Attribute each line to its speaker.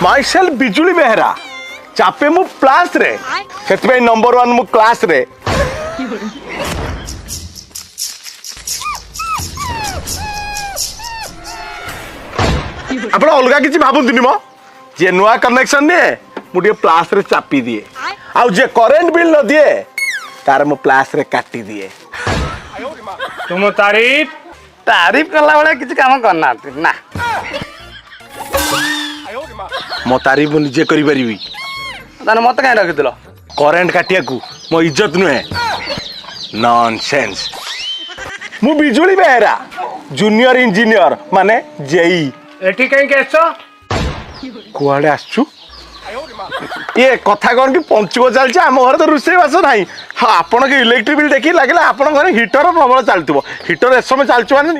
Speaker 1: myself बिजुली बेहरा चापे मु प्लास रे सेतबे नंबर 1 मु क्लास रे आपण अलगा किछि भाबुंतिनि मो जे नुआ कनेक्शन ने मुझे प्लास रे चापी दिए आउ जे करेंट बिल न दिए तार मु प्लास रे काटी दिए
Speaker 2: तुम तारीफ
Speaker 3: तारीफ कला बेले किसी काम करना ना
Speaker 1: मो तारीफ मु निजे करि परिबी
Speaker 3: ताने मत काहे रखिदिलो
Speaker 1: करेंट काटिया को मो इज्जत नुहे नॉनसेंस मु बिजुली बेहरा जूनियर इंजीनियर माने जेई
Speaker 2: एठी कहीं कैसो
Speaker 1: कुआडे आछू ये कथा कौन कि पंचुक चलছে आम घर तो रोषे बास ना हाँ आपण के इलेक्ट्रिक बिल देखिए लगे आपण घर हिटर प्रबल चलती हिटर ए समय चलती